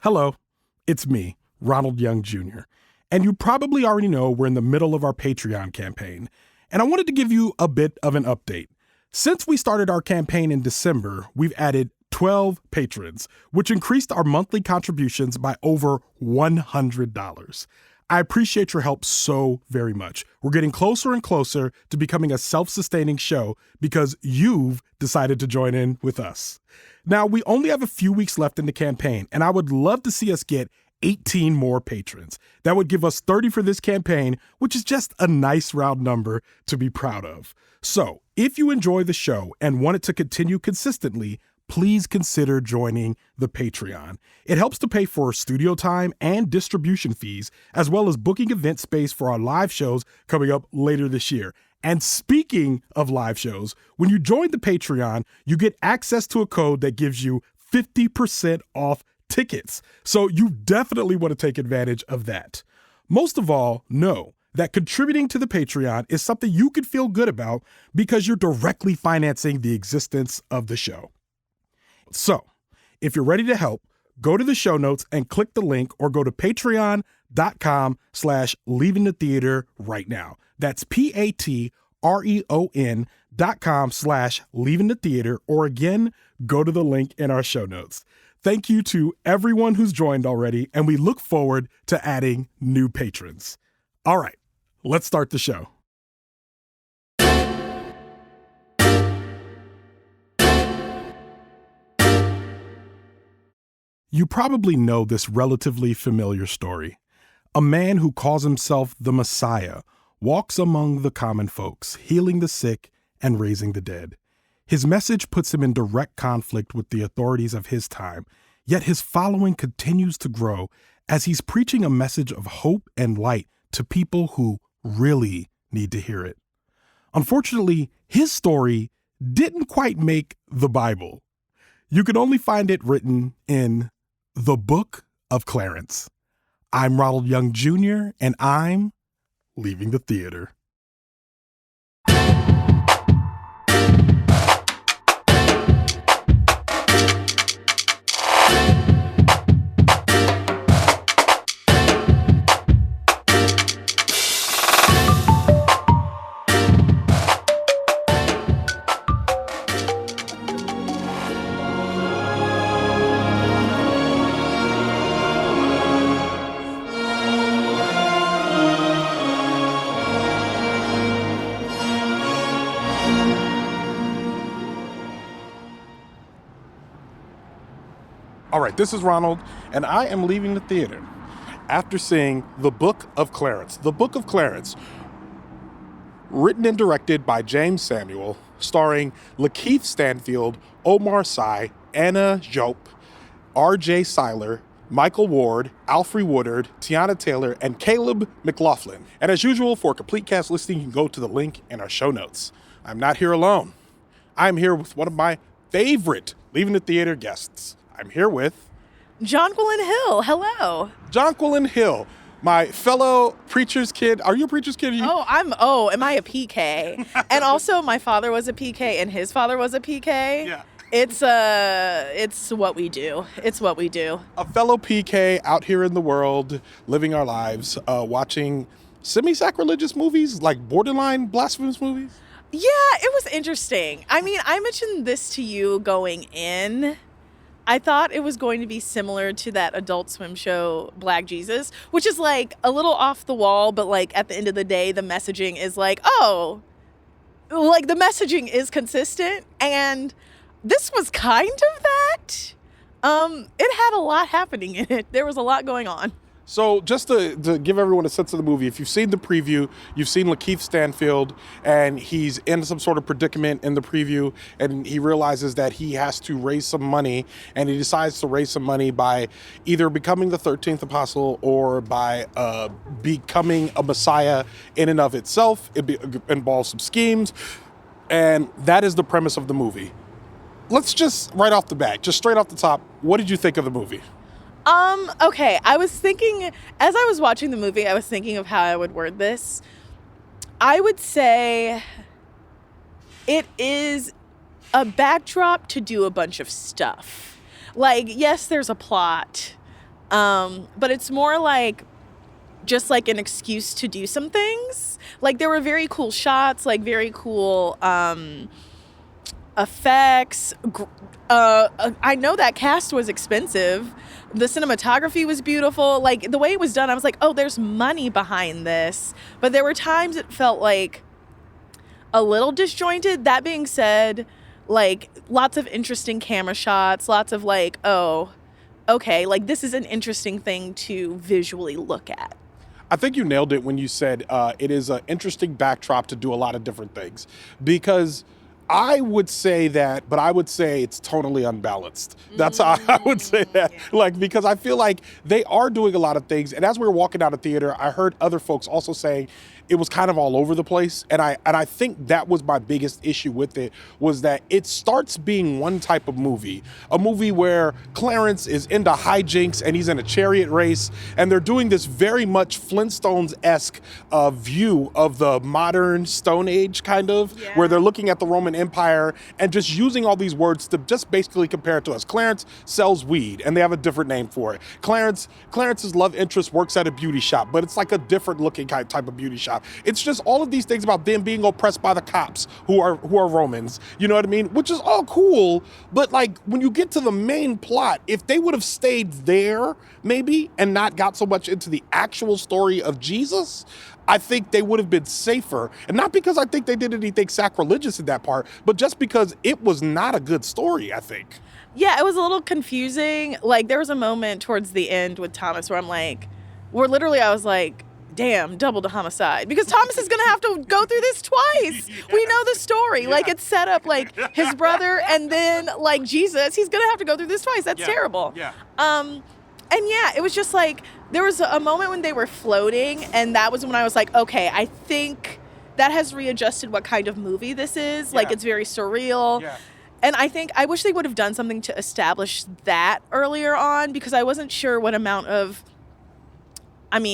Hello, it's me, Ronald Young Jr. And you probably already know we're in the middle of our Patreon campaign. And I wanted to give you a bit of an update. Since we started our campaign in December, we've added 12 patrons, which increased our monthly contributions by over $100. I appreciate your help so very much. We're getting closer and closer to becoming a self-sustaining show because you've decided to join in with us. Now, we only have a few weeks left in the campaign, and I would love to see us get 18 more patrons. That would give us 30 for this campaign, which is just a nice round number to be proud of. So, if you enjoy the show and want it to continue consistently, please consider joining the Patreon. It helps to pay for studio time and distribution fees, as well as booking event space for our live shows coming up later this year. And speaking of live shows, when you join the Patreon, you get access to a code that gives you 50% off tickets. So you definitely want to take advantage of that. Most of all, know that contributing to the Patreon is something you can feel good about because you're directly financing the existence of the show. So, if you're ready to help, go to the show notes and click the link or go to patreon.com/leavingthetheater right now. That's patreon.com/leavingthetheater, or again, go to the link in our show notes. Thank you to everyone who's joined already, and we look forward to adding new patrons. All right, let's start the show. You probably know this relatively familiar story. A man who calls himself the Messiah walks among the common folks, healing the sick and raising the dead. His message puts him in direct conflict with the authorities of his time, yet his following continues to grow as he's preaching a message of hope and light to people who really need to hear it. Unfortunately, his story didn't quite make the Bible. You can only find it written in the Book of Clarence. I'm Ronald Young Jr., and I'm leaving the theater. All right, this is Ronald, and I am leaving the theater after seeing The Book of Clarence. The Book of Clarence, written and directed by Jeymes Samuel, starring LaKeith Stanfield, Omar Sy, Anna Diop, RJ Cyler, Michael Ward, Alfre Woodard, Teyana Taylor, and Caleb McLaughlin. And as usual, for a complete cast listing, you can go to the link in our show notes. I'm not here alone. I'm here with one of my favorite Leaving the Theater guests. I'm here with Jonquilyn Hill. Hello. Jonquilyn Hill, my fellow preacher's kid. Are you a preacher's kid? Am I a PK? And also my father was a PK and his father was a PK. Yeah. It's what we do. It's what we do. A fellow PK out here in the world, living our lives, watching semi-sacrilegious movies, like borderline blasphemous movies. Yeah, it was interesting. I mean, I mentioned this to you going in. I thought it was going to be similar to that Adult Swim show, Black Jesus, which is like a little off the wall, but like at the end of the day, the messaging is like, the messaging is consistent. And this was kind of that. It had a lot happening in it. There was a lot going on. So just to give everyone a sense of the movie, if you've seen the preview, you've seen LaKeith Stanfield, and he's in some sort of predicament in the preview, and he realizes that he has to raise some money, and he decides to raise some money by either becoming the 13th apostle or by becoming a Messiah in and of itself. It involves some schemes, and that is the premise of the movie. Let's just, right off the bat, just straight off the top, what did you think of the movie? Okay, I was thinking, as I was watching the movie, I was thinking of how I would word this. I would say it is a backdrop to do a bunch of stuff. Like, yes, there's a plot. But it's more like just like an excuse to do some things. Like there were very cool shots, like very cool effects. I know that cast was expensive. The cinematography was beautiful. Like the way it was done, I was like, oh, there's money behind this. But there were times it felt like a little disjointed. That being said, like lots of interesting camera shots, lots of like, oh, okay, like this is an interesting thing to visually look at. I think you nailed it when you said it is an interesting backdrop to do a lot of different things, because I would say that, but I would say it's totally unbalanced. That's how I would say that. Yeah. Like, because I feel like they are doing a lot of things. And as we were walking out of theater, I heard other folks also saying it was kind of all over the place. And I think that was my biggest issue with it, was that it starts being one type of movie, a movie where Clarence is into hijinks and he's in a chariot race, and they're doing this very much Flintstones-esque view of the modern Stone Age kind of, where they're looking at the Roman Empire and just using all these words to just basically compare it to us. Clarence sells weed, and they have a different name for it. Clarence's love interest works at a beauty shop, but it's like a different looking type of beauty shop. It's just all of these things about them being oppressed by the cops who are Romans. You know what I mean? Which is all cool, but like when you get to the main plot, if they would have stayed there maybe and not got so much into the actual story of Jesus, I think they would have been safer. And not because I think they did anything sacrilegious in that part, but just because it was not a good story, I think. Yeah, it was a little confusing. Like there was a moment towards the end with Thomas where I was like, damn, double the homicide. Because Thomas is going to have to go through this twice. Yeah. We know the story. Yeah. Like, it's set up like his brother and then, like, Jesus. He's going to have to go through this twice. That's terrible. Yeah. And, yeah, it was just like, there was a moment when they were floating, and that was when I was like, okay, I think that has readjusted what kind of movie this is. Yeah. Like, it's very surreal. Yeah. And I wish they would have done something to establish that earlier on, because I wasn't sure what amount of, I'm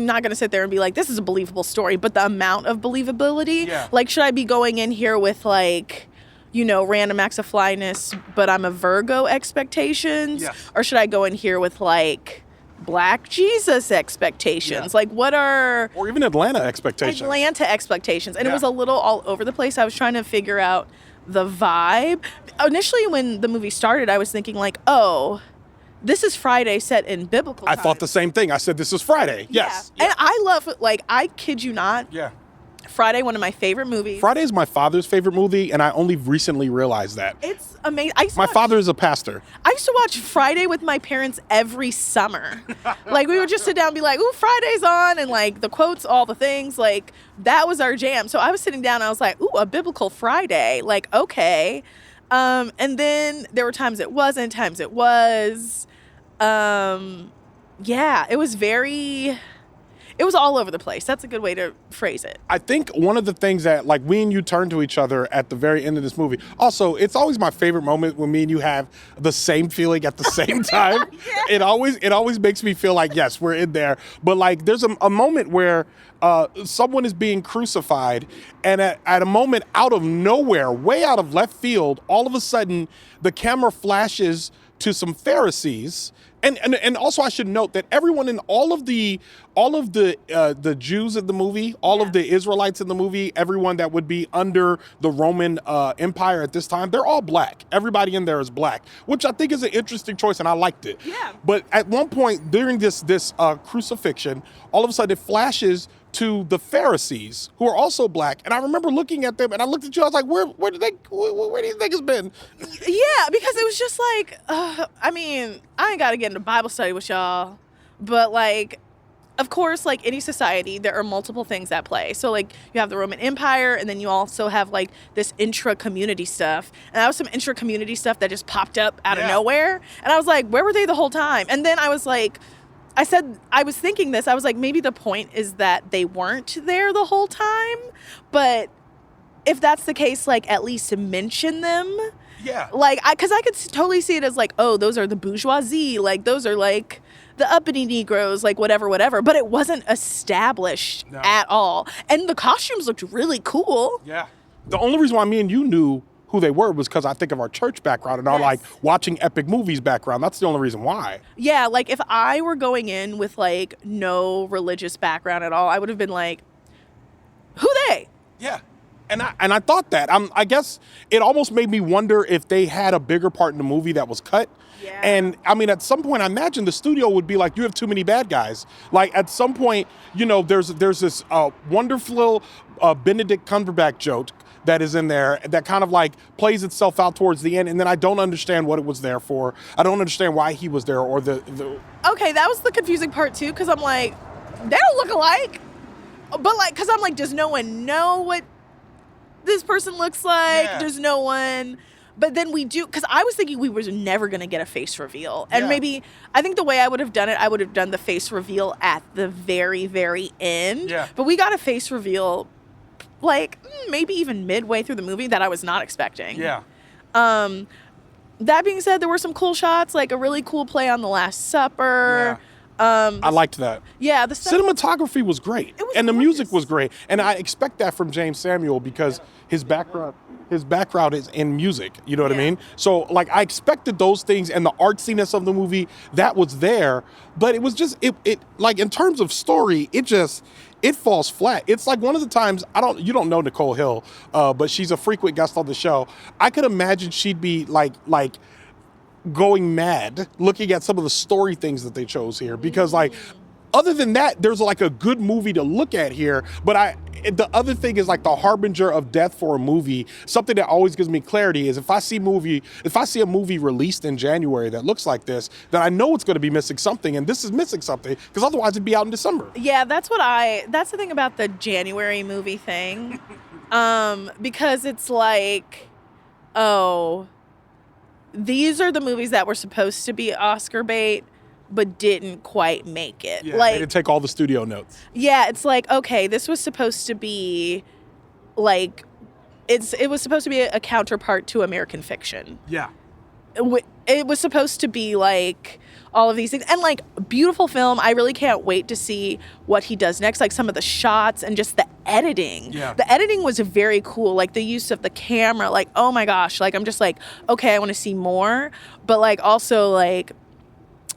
not going to sit there and be like, this is a believable story, but the amount of believability, like, should I be going in here with like, you know, random acts of flyness, but I'm a Virgo expectations? Yes. Or should I go in here with like Black Jesus expectations? Like or even Atlanta expectations. And it was a little all over the place. I was trying to figure out the vibe. Initially, when the movie started, I was thinking like, oh, this is Friday set in biblical times. I thought the same thing. I said, this is Friday. Yes. Yeah. And I love, like, I kid you not. Yeah. Friday, one of my favorite movies. Friday is my father's favorite movie, and I only recently realized that. It's amazing. My father is a pastor. I used to watch Friday with my parents every summer. Like, we would just sit down and be like, ooh, Friday's on, and, like, the quotes, all the things. Like, that was our jam. So I was sitting down, and I was like, ooh, a biblical Friday. Like, okay. And then there were times it wasn't, times it was. Yeah, it was all over the place. That's a good way to phrase it. I think one of the things that, like, we and you turn to each other at the very end of this movie. Also, it's always my favorite moment when me and you have the same feeling at the same time. Yeah. It always makes me feel like, yes, we're in there. But like, there's a moment where someone is being crucified, and at a moment out of nowhere, way out of left field, all of a sudden the camera flashes to some Pharisees. And also I should note that everyone in all of the Jews in the movie, all of the Israelites in the movie, everyone that would be under the Roman Empire at this time, they're all black. Everybody in there is black, which I think is an interesting choice, and I liked it. Yeah. But at one point during this crucifixion, all of a sudden it flashes to the Pharisees, who are also black. And I remember looking at them, and I looked at you, I was like, where do you think it's been? Yeah, because it was just like, I ain't got to get into Bible study with y'all, but like, of course, like any society, there are multiple things at play. So like, you have the Roman Empire, and then you also have like this intra-community stuff. And that was some intra-community stuff that just popped up out of nowhere. And I was like, where were they the whole time? And then I was like, I was thinking this, I was like, maybe the point is that they weren't there the whole time, but if that's the case, like, at least mention them. Yeah. Like, because I could totally see it as like, oh, those are the bourgeoisie, like, those are like the uppity Negroes, like, whatever, but it wasn't established at all. And the costumes looked really cool. Yeah. The only reason why me and you knew who they were was because I think of our church background and our like watching epic movies background. That's the only reason why. Yeah, like if I were going in with like no religious background at all, I would have been like, who they? Yeah. And I thought that. I guess it almost made me wonder if they had a bigger part in the movie that was cut. Yeah. And I mean, at some point, I imagine the studio would be like, you have too many bad guys. Like at some point, you know, there's this wonderful Benedict Cumberbatch joke that is in there that kind of like plays itself out towards the end. And then I don't understand what it was there for. I don't understand why he was there or the... Okay, that was the confusing part too, because I'm like, they don't look alike. But like, because I'm like, does no one know what this person looks like? Yeah. There's no one. But then we do, because I was thinking we were never going to get a face reveal. And maybe, I think the way I would have done it, I would have done the face reveal at the very, very end. Yeah. But we got a face reveal like maybe even midway through the movie that I was not expecting. Yeah. That being said, there were some cool shots, like a really cool play on the Last Supper. Yeah. I liked that. Yeah, the cinematography was great, and the gorgeous. music was great, and I expect that from Jeymes Samuel because his background is in music. You know what I mean? So like I expected those things, and the artsiness of the movie that was there, but it was just it like in terms of story, it falls flat. It's like one of the times you don't know Nicole Hill, but she's a frequent guest on the show. I could imagine she'd be like going mad looking at some of the story things that they chose here because like other than that there's like a good movie to look at here, but the other thing is like the harbinger of death for a movie. Something that always gives me clarity is if I see a movie released in January that looks like this, then I know it's going to be missing something, and this is missing something because otherwise it'd be out in December. Yeah, that's the thing about the January movie thing. Because it's like, oh, these are the movies that were supposed to be Oscar bait, but didn't quite make it. Yeah, like, they didn't take all the studio notes. Yeah, it's like, okay, this was supposed to be like, it was supposed to be a counterpart to American Fiction. Yeah. It was supposed to be like all of these things, and like beautiful film. I really can't wait to see what he does next, like some of the shots and just the editing. Yeah. The editing was very cool, like the use of the camera, like, oh my gosh, like I'm just like, okay, I want to see more, but like also like,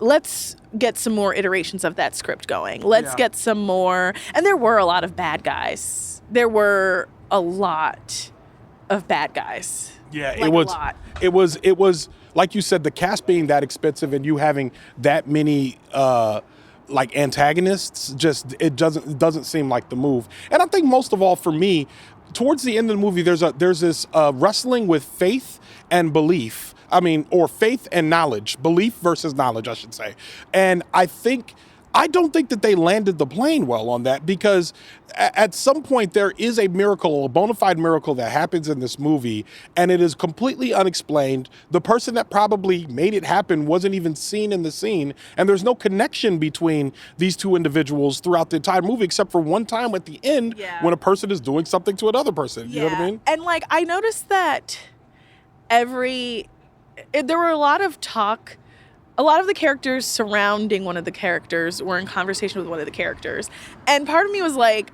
let's get some more iterations of that script going. Let's get some more. And there were a lot of bad guys. There were a lot of bad guys. Yeah, like it was like you said, the cast being that expensive and you having that many like antagonists, just it doesn't seem like the move. And I think most of all for me, towards the end of the movie, there's this wrestling with faith and belief. I mean, or faith and knowledge, belief versus knowledge, I should say. And I don't think that they landed the plane well on that because at some point there is a miracle, a bona fide miracle that happens in this movie, and it is completely unexplained. The person that probably made it happen wasn't even seen in the scene, and there's no connection between these two individuals throughout the entire movie except for one time at the end when a person is doing something to another person. You know what I mean? And like I noticed that there were a lot of talk. A lot of the characters surrounding one of the characters were in conversation with one of the characters. And part of me was like,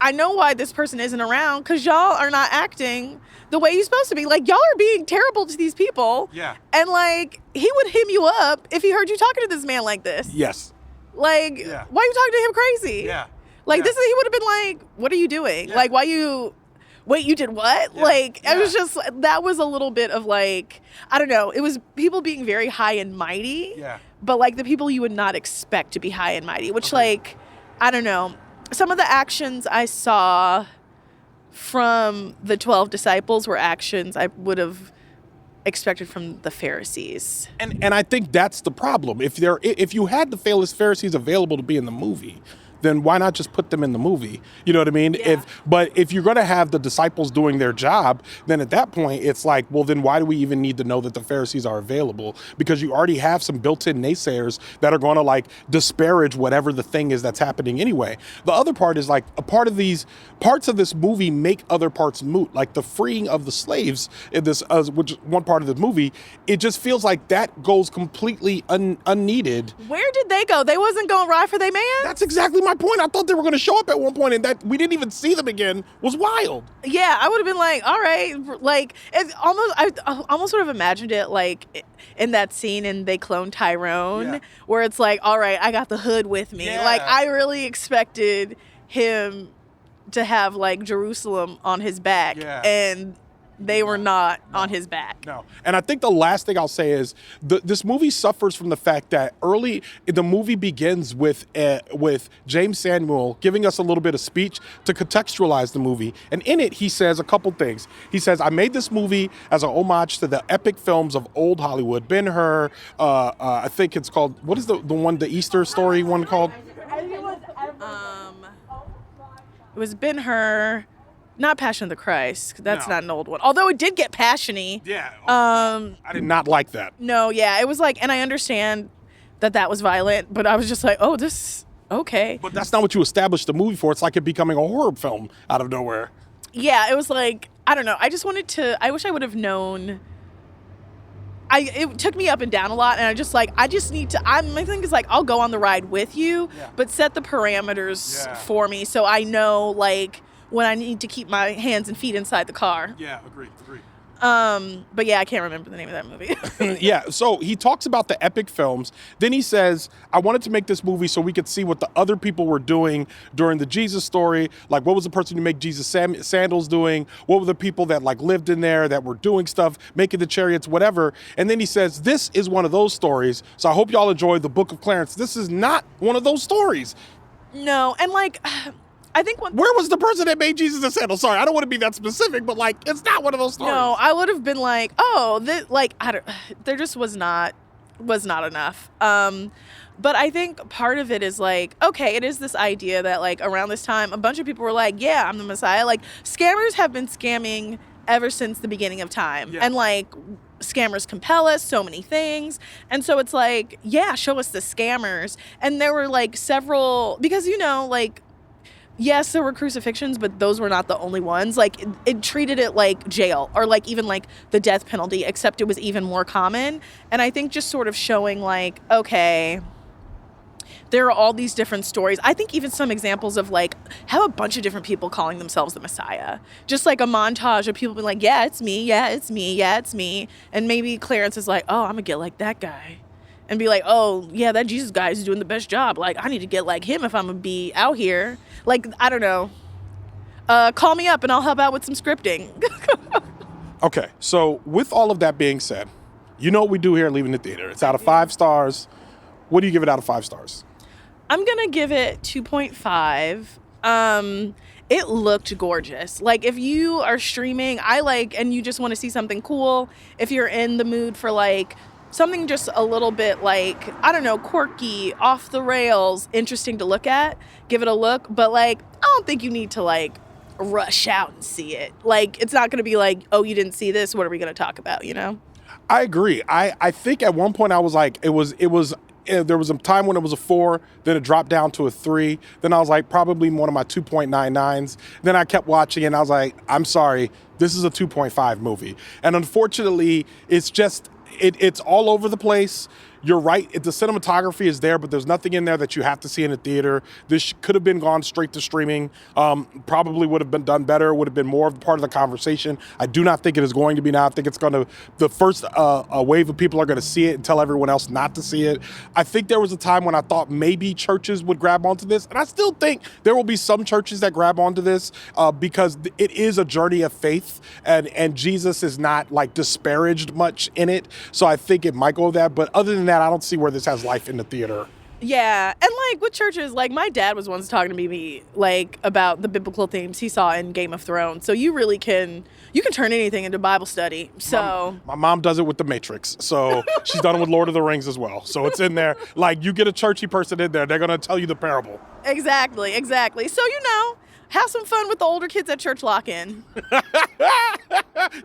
I know why this person isn't around, because y'all are not acting the way you're supposed to be. Like, y'all are being terrible to these people. Yeah. And like, he would him you up if he heard you talking to this man like this. Yes. Like, why are you talking to him crazy? Yeah. Like, he would have been like, what are you doing? Yeah. Like, wait, you did what? Yeah. Like, it was just, that was a little bit of like, I don't know. It was people being very high and mighty. Yeah. But like the people you would not expect to be high and mighty, which like, I don't know. Some of the actions I saw from the 12 disciples were actions I would have expected from the Pharisees. And I think that's the problem. If you had the Pharisees available to be in the movie, then why not just put them in the movie? You know what I mean? Yeah. But if you're going to have the disciples doing their job, then at that point, it's like, well, then why do we even need to know that the Pharisees are available? Because you already have some built-in naysayers that are going to like disparage whatever the thing is that's happening anyway. The other part is like a part of these parts of this movie make other parts moot. Like the freeing of the slaves in this, which is one part of the movie, it just feels like that goes completely unneeded. Where did they go? They wasn't going to ride for their man? That's exactly my point, I thought they were going to show up at one point, and that we didn't even see them again was wild. Yeah, I would have been like, all right, like I almost sort of imagined it like in that scene in They Clone Tyrone, where it's like, all right, I got the hood with me. Yeah. Like I really expected him to have like Jerusalem on his back, and they were not on his back. No. And I think the last thing I'll say is this movie suffers from the fact that the movie begins with Jeymes Samuel giving us a little bit of speech to contextualize the movie. And in it, he says a couple things. He says, I made this movie as an homage to the epic films of old Hollywood. Ben-Hur, I think it's called, what is the Easter story one called? It was Ben-Hur. Not Passion of the Christ. That's not an old one. Although it did get passion-y. Yeah. I did not like that. No, yeah. It was like, and I understand that was violent, but I was just like, oh, this, okay. But that's not what you established the movie for. It's like it becoming a horror film out of nowhere. Yeah, it was like, I don't know. I just wanted to, I wish I would have known. It took me up and down a lot, and I just need to, my thing is like, I'll go on the ride with you, but set the parameters for me so I know, like, when I need to keep my hands and feet inside the car. Yeah, agreed. But yeah, I can't remember the name of that movie. Yeah, so he talks about the epic films. Then he says, I wanted to make this movie so we could see what the other people were doing during the Jesus story. Like, what was the person who made Jesus sandals doing? What were the people that like lived in there that were doing stuff, making the chariots, whatever. And then he says, this is one of those stories. So I hope y'all enjoy the Book of Clarence. This is not one of those stories. No, and like, I think where was the person that made Jesus a sandal? Sorry, I don't want to be that specific, but like, it's not one of those stories. No, I would have been like, oh, there just was not enough. But I think part of it is like, okay, it is this idea that like around this time, a bunch of people were like, yeah, I'm the Messiah. Like scammers have been scamming ever since the beginning of time. Yeah. And like scammers compel us so many things. And so it's like, yeah, show us the scammers. And there were like several, because like, yes, there were crucifixions, but those were not the only ones. Like, it treated it like jail or like even like the death penalty, except it was even more common. And I think just sort of showing like, okay, there are all these different stories. I think even some examples of like, have a bunch of different people calling themselves the Messiah. Just like a montage of people being like, yeah, it's me. Yeah, it's me. Yeah, it's me. And maybe Clarence is like, oh, I'm gonna get like that guy. And be like, oh, yeah, that Jesus guy is doing the best job. Like, I need to get like him if I'm going to be out here. Like, I don't know. Call me up and I'll help out with some scripting. Okay, so with all of that being said, you know what we do here at Leaving the Theater. It's out of 5 stars. What do you give it out of 5 stars? I'm going to give it 2.5. It looked gorgeous. Like, if you are streaming, and you just want to see something cool, if you're in the mood for, like, something just a little bit like, I don't know, quirky, off the rails, interesting to look at, give it a look. But like, I don't think you need to like rush out and see it. Like, it's not going to be like, oh, you didn't see this. What are we going to talk about? You know? I agree. I think at one point I was like, there was a time when it was a 4, then it dropped down to a 3. Then I was like, probably one of my 2.99s. Then I kept watching and I was like, I'm sorry, this is a 2.5 movie. And unfortunately, it's just, it's all over the place. You're right. The cinematography is there, but there's nothing in there that you have to see in a theater. This could have been gone straight to streaming. Probably would have been done better. Would have been more of a part of the conversation. I do not think it is going to be now. I think it's going to, the first wave of people are going to see it and tell everyone else not to see it. I think there was a time when I thought maybe churches would grab onto this. And I still think there will be some churches that grab onto this because it is a journey of faith and Jesus is not like disparaged much in it. So I think it might go that. But other than that, I don't see where this has life in the theater. Yeah, and like with churches, like my dad was once talking to me like about the biblical themes he saw in Game of Thrones. So you really can turn anything into Bible study. So my mom does it with The Matrix. So she's done it with Lord of the Rings as well. So it's in there. Like you get a churchy person in there, they're gonna tell you the parable. Exactly. So have some fun with the older kids at church lock-in.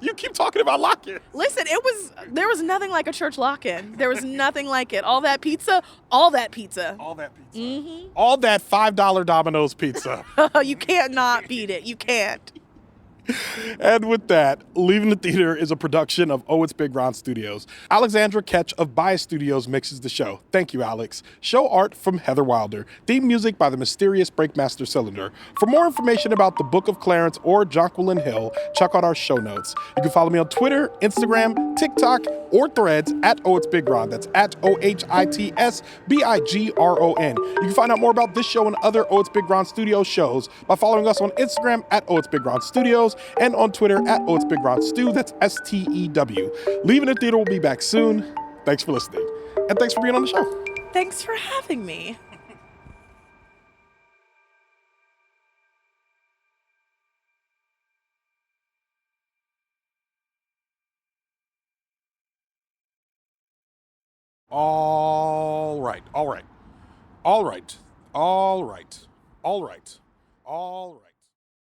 You keep talking about lock-in. Listen, there was nothing like a church lock-in. There was nothing like it. All that pizza. Mm-hmm. All that $5 Domino's pizza. You can't not beat it. You can't. And with that, Leaving the Theater is a production of Oh It's Big Ron Studios. Alexandra Ketch of Bias Studios mixes the show. Thank you, Alex. Show art from Heather Wilder. Theme music by the mysterious Breakmaster Cylinder. For more information about the Book of Clarence or Jonquilyn Hill, check out our show notes. You can follow me on Twitter, Instagram, TikTok, or Threads at Oh It's Big Ron. That's at OHITSBIGRON. You can find out more about this show and other Oh It's Big Ron Studios shows by following us on Instagram at Oh It's Big Ron Studios and on Twitter at Oh It's Big Ron Stew. That's STEW. Leaving the Theater will be back soon. Thanks for listening. And thanks for being on the show. Thanks for having me. All right.